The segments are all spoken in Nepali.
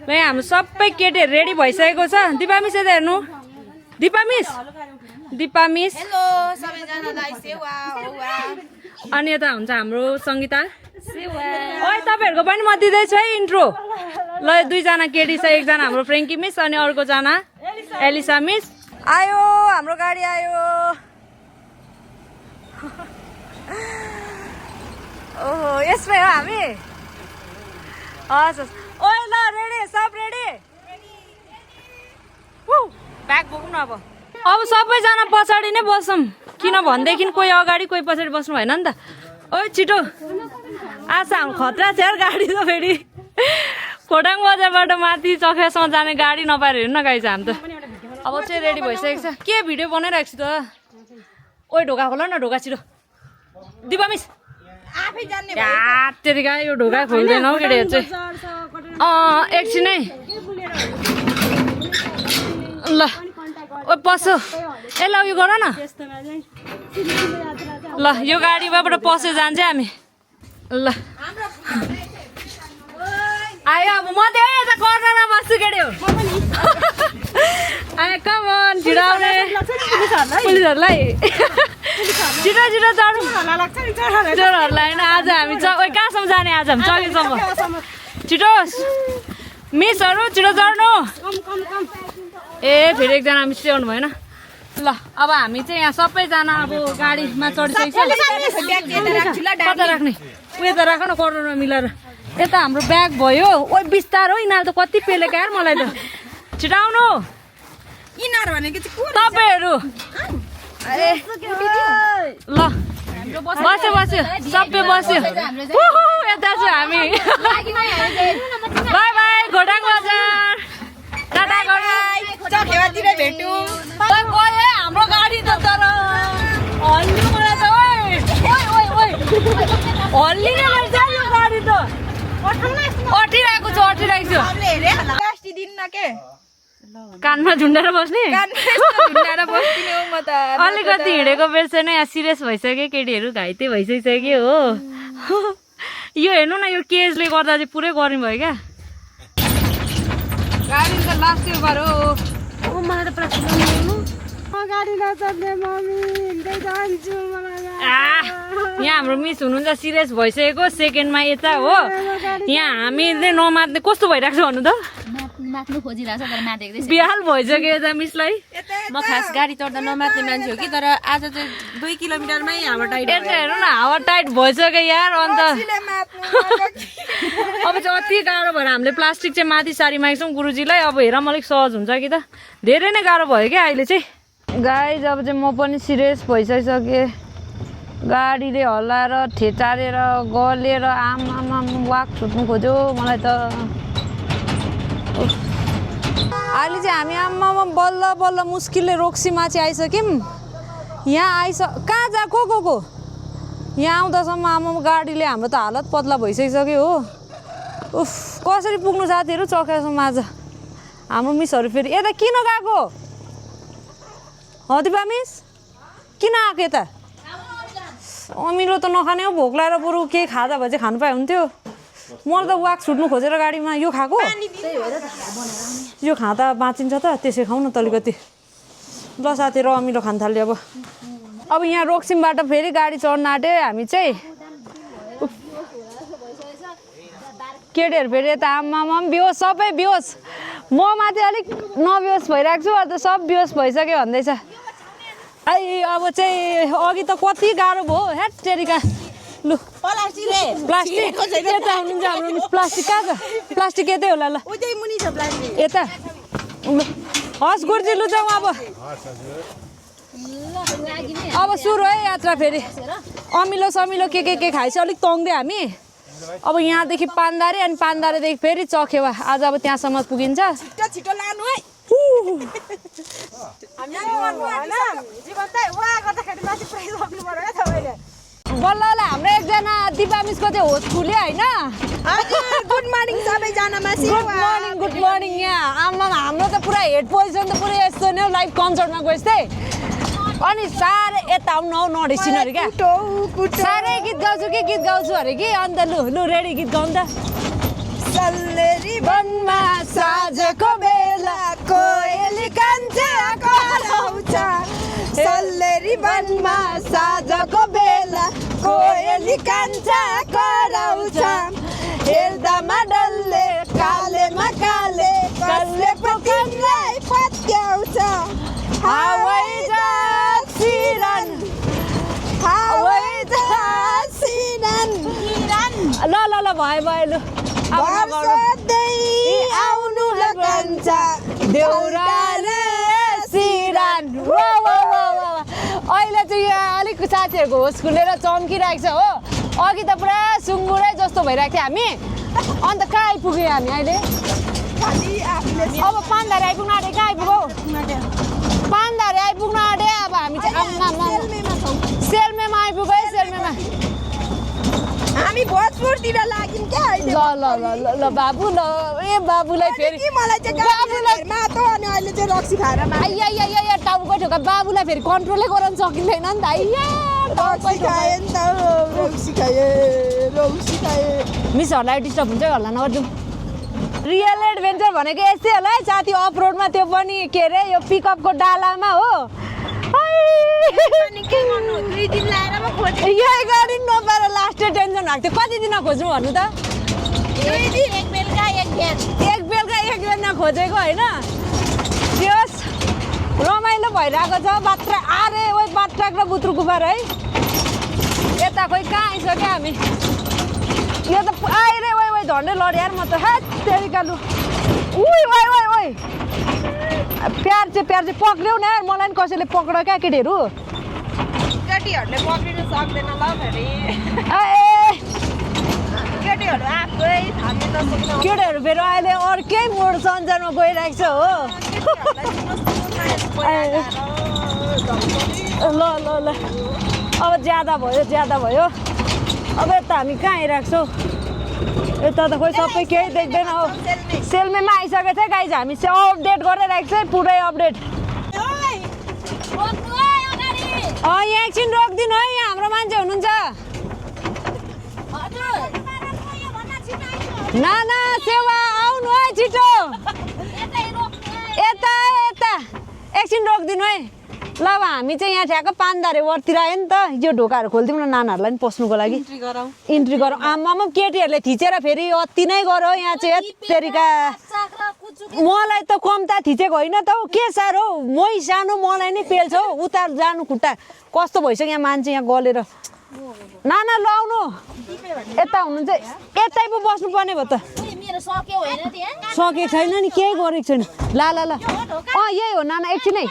ल हाम्रो सबै केटीहरू रेडी भइसकेको छ दिपा मिस यता हेर्नु दिपा मिस हेलो सबैजनालाई सेवा अनि यता हुन्छ हाम्रो सङ्गीता ओइ तपाईँहरूको पनि म दिँदैछु है इन्ट्रो ल दुईजना केटी छ एकजना हाम्रो फ्रेङ्की मिस अनि अर्को जना एलिसा मिस आयो हाम्रो गाडी आयो ओहो यसमै हो हामी हजुर ओइ ल रेडी सब रेडी ब्याग बोकौँ न अब सबैजना पछाडि नै बसौँ किन भनेदेखि कोही अगाडि कोही पछाडि बस्नु भएन नि त ओइ छिटो आज हाम्रो खतरा छ यार गाडी त फेरि खोटाङ बजारबाट माथि चखेसम्म जाने गाडी नपाएर हेर्नु न गाइज हामी त अब चाहिँ रेडी भइसकेको छ के भिडियो बनाइरहेको छु त ओइ ढोका खोल न ढोका छिटो दिपा मिस त्यतिका यो ढोका खोल्दैन हौ केटीहरू चाहिँ एकछिनै ल ओ पस्यो ए ल उयो गर न ल यो गाडीबाट पस्यो जान्छ हामी ल आयो अब म त्यही यता कर्नरमा बस्छु केटी हो आयो कमन छिटो आउने पुलिसहरूलाई छिटो छिटो चढ्नु चोरहरूलाई होइन आज हामी कहाँसम्म जाने आज हामी चौकीसम्म छिटो मिसहरू छिटो चढ्नु ए फेरि एकजना मिस आउनु भएन ल अब हामी चाहिँ यहाँ सबैजना अब गाडीमा चढिसकेको कता राख्ने उयो त राख न कर्नरमा मिलाएर यता हाम्रो ब्याग भयो ओ बिस्तारो यिनीहरू त कति पेलेका यार मलाई त छिटो आउनु तपाईँहरू ल बस्यो बस्यो सबै बस्यो यता छु हामी बाई बाई घोटाङ बजार टाटा चखेवातिर भेटु हाम्रो गाडी त तर हल्लिनु मलाई त हल्लिने रहेछ यो गाडी त अटिरहेको छु कानमा झुन्डेर बस्ने अलिकति हिँडेको बेर्छ नै यहाँ सिरियस भइसक्यो केटीहरू घाइते भइसकिसक्यो हो यो हेर्नु न यो केजले गर्दा चाहिँ पुरै गर्मी भयो क्या गाडी त लास्ट यो बार हो मलाई त यहाँ हाम्रो मिस हुनुहुन्छ सिरियस भइसकेको सेकेन्डमा यता हो यहाँ हामीले नमात्ने कस्तो भइरहेको छ भन्नु त माथि खोजिरहेको छ तर माथेको बिहाल भइसक्यो यता मिसलाई म खास गाडी चढ्दा नमात्ने मान्छे हो कि तर आज चाहिँ 2 किलोमिटरमै हावा टाइट यता हेर्नु न हावा टाइट भइसक्यो यार अन्त अब चाहिँ अति गाह्रो भएर हामीले प्लास्टिक चाहिँ माथि सारी मागेछौँ गुरुजीलाई अब हेर अलिक सहज हुन्छ कि त धेरै नै गाह्रो भयो क्या अहिले चाहिँ गाइज अब चाहिँ म पनि सिरियस भइसकिसकेँ गाडीले हल्लाएर ठेचारेर गलेर आमा वाक छुट्नु खोज्यो मलाई त अहिले चाहिँ हामी आमामा बल्ल बल्ल मुस्किलले रोक्सीमा चाहिँ आइसक्यौँ यहाँ कहाँ जा को यहाँ आउँदासम्म आमामा गाडीले हाम्रो त हालत पतला भइसकिसक्यो हो उफ कसरी पुग्नु साथीहरू चौकासम्म आज हाम्रो मिसहरू फेरि यता किन गएको दिपा मिस किन आएको यता अमिलो त नखाने हो भोक लगाएर बरु केही खाँदा भए चाहिँ खानु पाए हुन्थ्यो मलाई त वाक छुट्नु खोजेर गाडीमा यो खाएको यो खाँदा बाँचिन्छ त त्यसै खाउँ न त अलिकति ल साथीहरू अमिलो खान थाल्यो अब यहाँ रोक्सिमबाट फेरि गाडी चढ्न आँट्यो हामी चाहिँ केटीहरू फेरि यता आमामा पनि बिहोस सबै बिहोस म माथि अलिक नबिहोस भइरहेको छु अन्त सब बिहोस भइसक्यो भन्दैछ आई अब चाहिँ अघि त कति गाह्रो भयो हेट टेरिका लु प्लास्टिक यता हुनुहुन्छ हाम्रो प्लास्टिक कहाँ छ प्लास्टिक यतै होला ल यता हस् गुरुजी लु जाउँ अब सुरु है यात्रा फेरि अमिलो समिलो के खाएछ अलिक तङ्दै हामी अब यहाँदेखि पान्दारे अनि पान्दारेदेखि फेरि चखेवा आज अब त्यहाँसम्म पुगिन्छ छिटो लानु है बल्ल हाम्रो एकजना दिपा मिसको चाहिँ होस खुल्यो होइन गुड मर्निङ सबैजनामा गुड मर्निङ यहाँ आमा हाम्रो त पुरा हेड पोजिसन त पुरै यस्तो नै लाइभ कन्सर्टमा गएछ अनि साह्रै यता आउनु हौ नढिसिनु अरे क्या साह्रै गीत गाउँछु अरे कि अन्त लु रेडी गीत गाउँ त सल्लेरी वनमा कोयली कान्छा कराउँछ हेर्दामा डल्ले कालेमा काले कसले पतिलाई पत्याउँछ हवाईजहाज सिरन हवाईजहाज सिरन ल ल ल भयो लु वर्षदै आउनु लगन्छ देउराले सिरान अहिले चाहिँ यहाँ अलिक साथीहरूको होस खुलेर चम्किरहेको छ हो अघि त पुरा सुँगुरै जस्तो भइरहेको थियो हामी अन्त कहाँ आइपुग्यो हामी अहिले अब पानधारे आइपुग्न आँटे कहाँ आइपुग्यो पानधारे आइपुग्न आँटे अब हामी चाहिँ सेल्मेमा आइपुग्यो है सेल्मेमा हामी भोजपुरतिर लाग्यौँ क्या अहिले ल ल ल ल बाबु ल ए बाबुलाई फेरि मलाई चाहिँ बाबुलाई मातो अनि अहिले चाहिँ रक्सी खाएर आइया टाउको ठोका बाबुलाई फेरि कन्ट्रोलै गराउन सकिँदैन नि त आइया रक्सी खाए नि त रक्सी खाए मिसहरूलाई डिस्टर्ब हुन्छ होला नगर्छौँ रियल एडभेन्चर भनेको यस्तै होला है साथी अफ रोडमा त्यो पनि के अरे यो पिकअपको डालामा हो यही गाडी नपाएर लास्ट टेन्सन भएको थियो कति दिन खोज्नु भन्नु त एक बेलुका एक बेला खोजेको होइन त्यस रमाइलो भइरहेको छ बात्रा आरे ओ बात्राक र बुत्रु गुफार है यता खोइ कहाँ आइसक्यो हामी यो त आइरे ओ झन्डै लड्यो यार म त हात तेरिका लु ओइ प्यार चाहिँ पक्रियो न यार मलाई नि कसैले पक्र क्या केटीहरू केटीहरूले पक्रिन सक्दैन ल फेरि केटीहरू आफै थाम्न नसक्नु केटीहरू फेरि अहिले अर्कै मोड संसारमा गइरहेको छ हो ल अब ज्यादा भयो अब यता हामी कहाँ आइरहेको छौँ यता त खोइ सबै केही देख्दैन हो सेल्मेमा आइसकेको छ गाइज हामी चाहिँ अपडेट गरिरहेको छ पुरै अपडेट यहाँ एकछिन रोकिदिनु है यहाँ हाम्रो मान्छे हुनुहुन्छ नाना सेवा आउनु है छिटो यता एकछिन रोकिदिनु है ल अब हामी चाहिँ यहाँ ठ्याक्क पानधारे वरतिर आयो नि त यो ढोकाहरू खोलिदिउँ न नानाहरूलाई पनि पस्नुको लागि इन्ट्री गरौँ आमामा केटीहरूले थिचेर फेरि अति नै गरौँ यहाँ चाहिँ यत्तेरिका मलाई त कम्ता थिचेको होइन त हौ के साह्रो हौ मै सानो मलाई नै पेल्छ हौ उता जानु खुट्टा कस्तो भइसक्यो यहाँ मान्छे यहाँ गलेर नाना लाउनु यता हुनुहुन्छ यतै पो बस्नुपर्ने भयो त सकेको छैन नि केही गरेको छैन ल यही हो नाना एकछिन है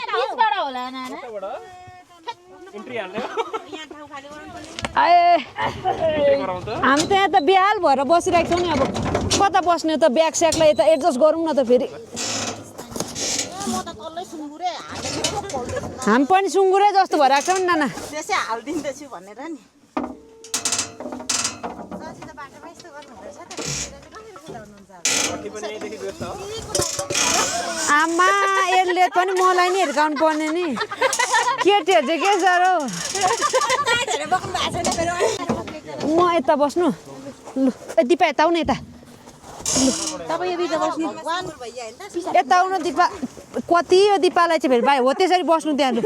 हामी त यहाँ त बेहाल भएर बसिरहेको छौँ नि अब कता बस्ने त ब्याग स्यागलाई यता एडजस्ट गरौँ न त फेरि हामी पनि सुँगुरै जस्तो भएर आएको छौँ नि नाना त्यसै हालिदिँदैछु भनेर नि आमा यसले पनि मलाई नि हिर्काउनु पर्ने नि केटीहरू चाहिँ के साह्रो म यता बस्नु लु दिपा यता आउनु यता यता आउनु दिपा कति यो दिपालाई चाहिँ फेरि भाइ हो त्यसरी बस्नु त्यहाँ लु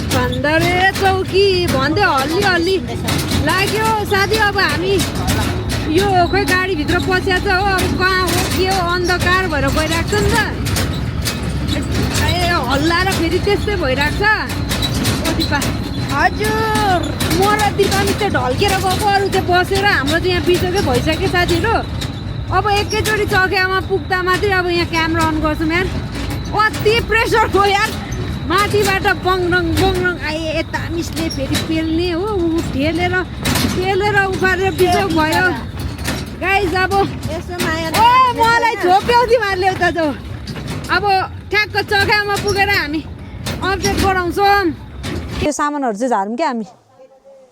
पानधारे चौकी भन्दै हल्ली लाग्यो साथी अब हामी यो खोइ गाडीभित्र पस्या छ हो अब कहाँ हो के हो अन्धकार भएर गइरहेको छ नि त हल्ला र फेरि त्यस्तै भइरहेको छ ओ दिपा हजुर म र दिपा चाहिँ ढल्केर गएको अरू चाहिँ बसेर हाम्रो चाहिँ यहाँ बिचकै भइसक्यो साथीहरू अब एकैचोटि चौकियामा पुग्दा मात्रै अब यहाँ क्यामेरा अन गर्छौँ यार कति प्रेसर हो यार माथिबाट बङरङ आए यता मिसले फेरि पेल्ने हो ढेलेर उखालेर बिजोक भयो गाइज अब यसो माया ओ मलाई छोप्यौ तिमीहरूले उता जाऊ अब ठ्याक्क चौकामा पुगेर हामी अपडेट गराउँछौँ त्यो सामानहरू चाहिँ झारौँ क्या हामी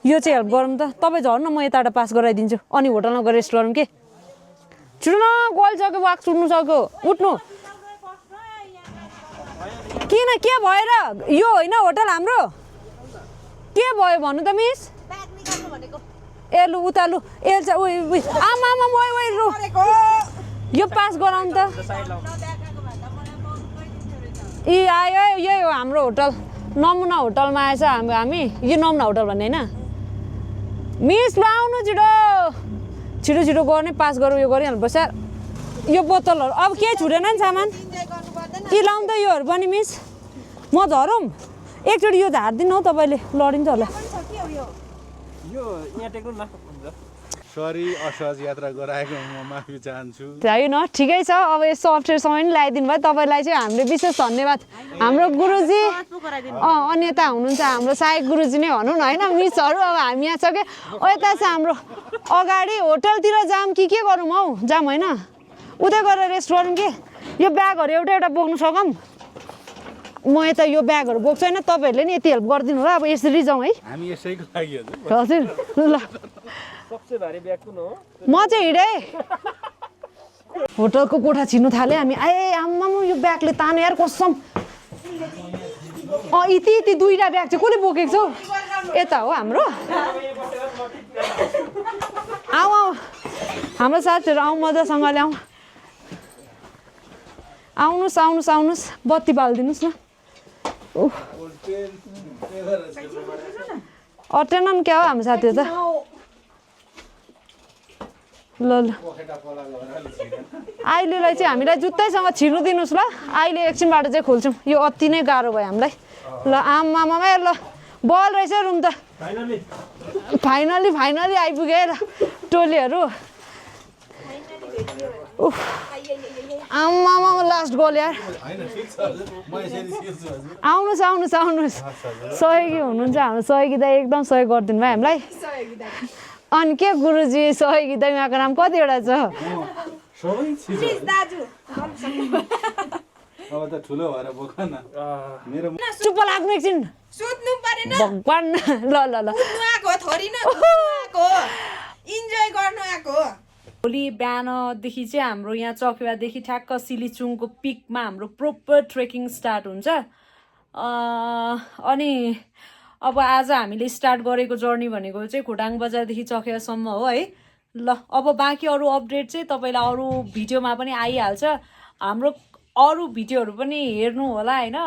यो चाहिँ हेल्प गरौँ त तपाईँ झर्नु न म यताबाट पास गराइदिन्छु अनि होटलमा गएर रेस्ट गरौँ के छिटो न गलिसक्यो वाक सुट्नु सक्यो उठ्नु किन के भएर यो होइन होटल हाम्रो के भयो भन्नु त मिस ए लु उता लु एल्छ आमा लु यो पास गराउनु त ए आयो यही हो हाम्रो होटल नमुना होटलमा आएछ हामी यो नमुना होटल भन्ने होइन मिस आउनु छिटो छिटो छिटो गर्ने पास गरौँ यो गरिहाल्नुपर्छ यो बोतलहरू अब केही छुटेन नि सामान के लाउँ त योहरू पनि मिस म झरौँ एकचोटि यो झारिदिनु हौ तपाईँले लडिन्छ होला सरी असहज यात्रा गराएको म माफी चाहन्छु होइन ठिकै छ अब यो सफ्टवेयरसँग नि ल्याइदिनु भयो तपाईँलाई चाहिँ हामीले विशेष धन्यवाद हाम्रो गुरुजी अन्यता हुनुहुन्छ हाम्रो सहायक गुरुजी नै भनौँ न होइन मिसहरू अब हामी यहाँ छ कि यता छ हाम्रो अगाडि होटलतिर जाम के गरौँ हौ जाम होइन उतै गरेर रेस्टुरेन्ट के यो ब्यागहरू एउटा एउटा बोक्नु सकौँ म यता यो ब्यागहरू बोक्छु होइन तपाईँहरूले नि यति हेल्प गरिदिनु होला अब यसरी जाउँ है हामी यसैको लागि हजुर ल म चाहिँ हिँडेँ होटलको कोठा छिर्नु थाल्यो हामी आम्मा यो ब्यागले तान्यो यार कसम यति दुईवटा ब्याग चाहिँ कसले बोकेको छौ यता हो हाम्रो आऊ हाम्रो साथीहरू आउँ मजासँगले आउनुहोस् बत्ती बालिदिनुहोस् न अटेनन् क्या हो हाम्रो साथीहरू त ल अहिलेलाई चाहिँ हामीलाई जुत्तैसँग छिर्नु दिनुहोस् ल अहिले एकछिनबाट चाहिँ खोल्छौँ यो अति नै गाह्रो भयो हामीलाई ल आमामा ल बल रहेछ रुम त फाइनली आइपुग्यो ल टोलीहरू आमामा लास्ट गोल यार आउनुहोस् सहयोगी हुनुहुन्छ हाम्रो सहयोगी दाइ एकदम सहयोग गरिदिनु भयो हामीलाई अनि के गुरुजी सहयोगी दाइ उहाँको नाम कतिवटा छ अब त ठुलो भएर बोक न मेरो चुप्प लाग्नु एकछिन सुत्नु परेन भगवान ल आएको थोरी न आएको इन्जोय गर्नु आएको भोलि बिहानदेखि चाहिँ हाम्रो यहाँ चकेवादेखि ठ्याक्क सिलिचुङको पिकमा हाम्रो प्रोपर ट्रेकिङ स्टार्ट हुन्छ अनि अब आज हामीले स्टार्ट गरेको जर्नी भनेको चाहिँ खोटाङ बजारदेखि चकेवासम्म हो है ल अब बाँकी अरू अपडेट चाहिँ तपाईँलाई अरू भिडियोमा पनि आइहाल्छ हाम्रो अरू भिडियोहरू पनि हेर्नु होला होइन